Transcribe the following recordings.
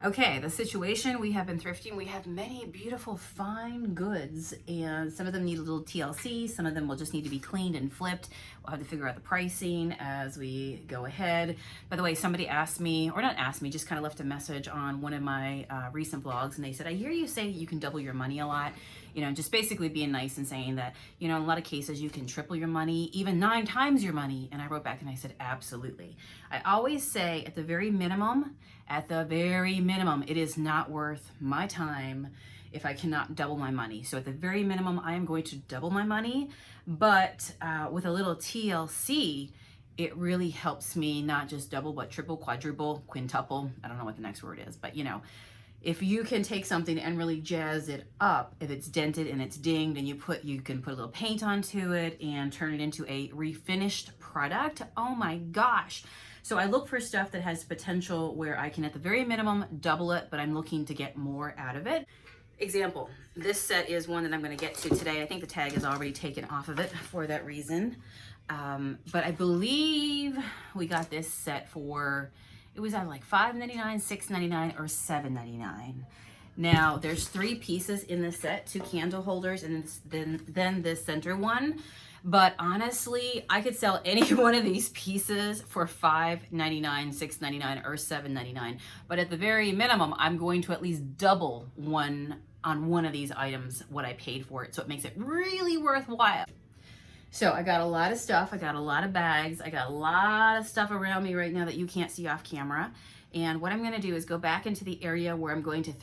Okay, the situation, we have been thrifting. We have many beautiful, fine goods, and some of them need a little TLC. Some of them will just need to be cleaned and flipped. We'll have to figure out the pricing as we go ahead. By the way, somebody asked me, or not asked me, just kind of left a message on one of my recent vlogs, and they said, I hear you say you can double your money a lot. You know, just basically being nice and saying that, you know, in a lot of cases you can triple your money, even 9 times your money. And I wrote back and I said, absolutely. I always say at the very minimum, it is not worth my time if I cannot double my money. So at the very minimum, I am going to double my money, but with a little TLC, it really helps me not just double, but triple, quadruple, quintuple. I don't know what the next word is, but you know, if you can take something and really jazz it up, if it's dented and it's dinged and you can put a little paint onto it and turn it into a refinished product, oh my gosh. So I look for stuff that has potential where I can at the very minimum double it, but I'm looking to get more out of it. Example, this set is one that I'm gonna get to today. I think the tag is already taken off of it for that reason. But I believe we got this set for, it was at like $5.99, $6.99, or $7.99. Now there's 3 pieces in the set, 2 candle holders, and then this center one. But honestly, I could sell any one of these pieces for $5.99, $6.99, or $7.99. But at the very minimum, I'm going to at least double on one of these items what I paid for it. So it makes it really worthwhile. So I got a lot of stuff. I got a lot of bags. I got a lot of stuff around me right now that you can't see off camera. And what I'm going to do is go back into the area where I'm going to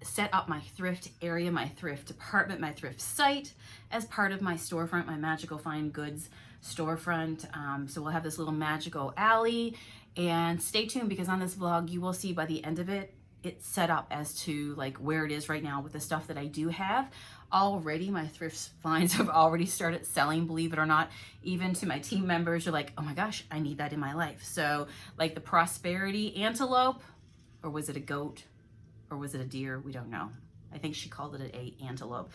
set up my thrift area, my thrift department, my thrift site as part of my storefront, my Magical Fine Goods storefront. So we'll have this little magical alley, and stay tuned because on this vlog you will see by the end of it, it's set up as to like where it is right now with the stuff that I do have. Already my thrift finds have already started selling, believe it or not. Even to my team members are like, oh my gosh, I need that in my life. So like the prosperity antelope, or was it a goat? Or was it a deer? We don't know. I think she called it an antelope.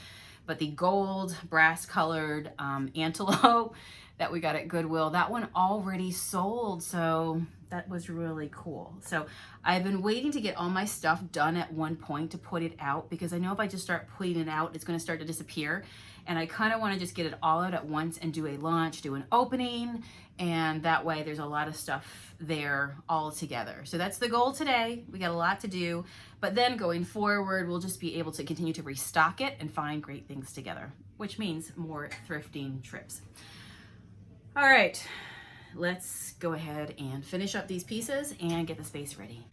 But the gold brass colored antelope that we got at Goodwill, that one already sold. So that was really cool. So I've been waiting to get all my stuff done at one point to put it out, because I know if I just start putting it out, it's going to start to disappear. And I kind of want to just get it all out at once and do a launch, do an opening, and that way there's a lot of stuff there all together. So that's the goal today. We got a lot to do, but then going forward, we'll just be able to continue to restock it and find great things together, which means more thrifting trips. All right, let's go ahead and finish up these pieces and get the space ready.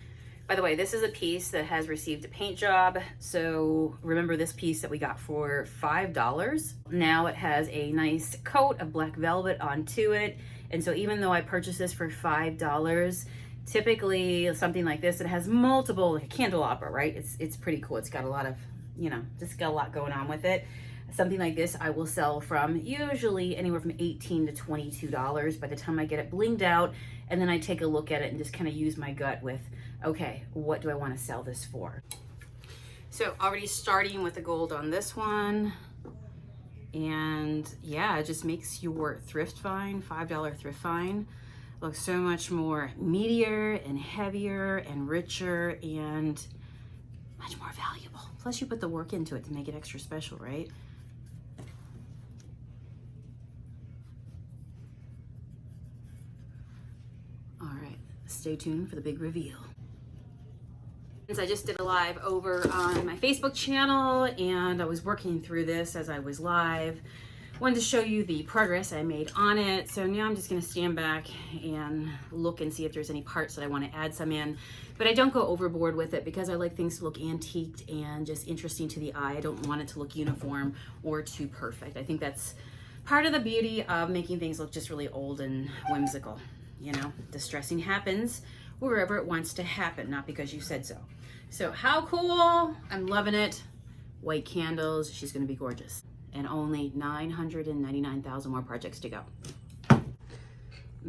By the way, this is a piece that has received a paint job. So remember this piece that we got for $5. Now it has a nice coat of black velvet onto it. And so even though I purchased this for $5, typically something like this, it has multiple, like a candelabra, right? It's pretty cool. It's got a lot of, you know, just got a lot going on with it. Something like this I will sell from usually anywhere from $18 to $22 by the time I get it blinged out, and then I take a look at it and just kind of use my gut with, okay, what do I want to sell this for? So already starting with the gold on this one, and yeah, it just makes your thrift find, $5 thrift find, look so much more meatier and heavier and richer and much more valuable. Plus you put the work into it to make it extra special, right? All right, stay tuned for the big reveal. I just did a live over on my Facebook channel, and I was working through this as I was live. Wanted to show you the progress I made on it. So now I'm just gonna stand back and look and see if there's any parts that I wanna add some in. But I don't go overboard with it because I like things to look antiqued and just interesting to the eye. I don't want it to look uniform or too perfect. I think that's part of the beauty of making things look just really old and whimsical. You know, distressing happens wherever it wants to happen, not because you said so. So how cool, I'm loving it. White candles, she's gonna be gorgeous. And only 999,000 more projects to go.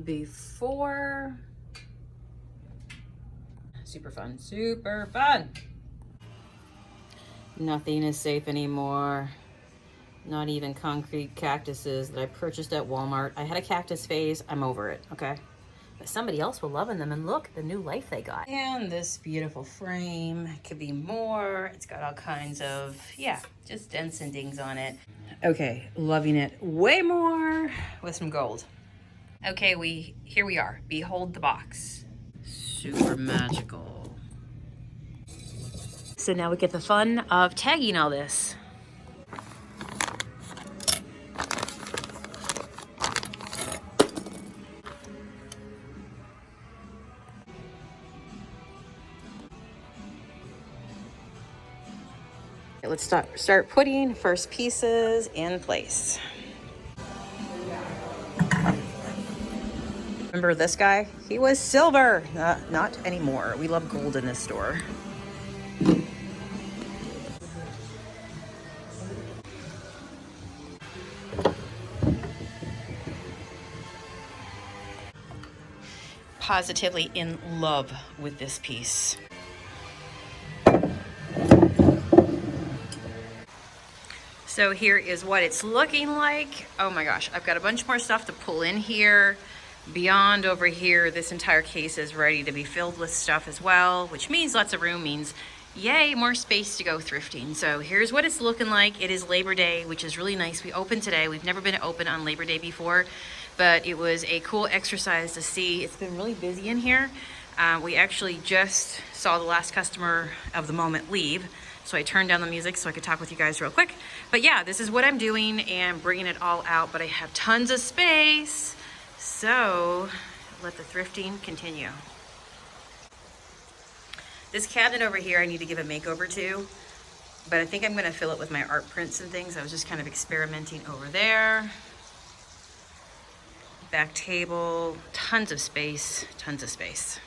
Before, super fun, super fun. Nothing is safe anymore. Not even concrete cactuses that I purchased at Walmart. I had a cactus phase, I'm over it, okay? somebody else will love them, and look, the new life they got. And this beautiful frame could be more. It's got all kinds of, yeah, just dents and dings on it. Okay, loving it way more with some gold. Okay, here we are. Behold the box. Super magical. So now we get the fun of tagging all this. Let's start putting first pieces in place. Remember this guy? He was silver. Not anymore. We love gold in this store. Positively in love with this piece. So here is what it's looking like. Oh my gosh, I've got a bunch more stuff to pull in here. Beyond over here, this entire case is ready to be filled with stuff as well, which means lots of room means yay, more space to go thrifting. So here's what it's looking like. It is Labor Day, which is really nice. We opened today. We've never been open on Labor Day before, but it was a cool exercise to see. It's been really busy in here. We actually just saw the last customer of the moment leave. So I turned down the music so I could talk with you guys real quick. But yeah, this is what I'm doing and bringing it all out, but I have tons of space. So let the thrifting continue. This cabinet over here I need to give a makeover to, but I think I'm gonna fill it with my art prints and things. I was just kind of experimenting over there. Back table, tons of space, tons of space.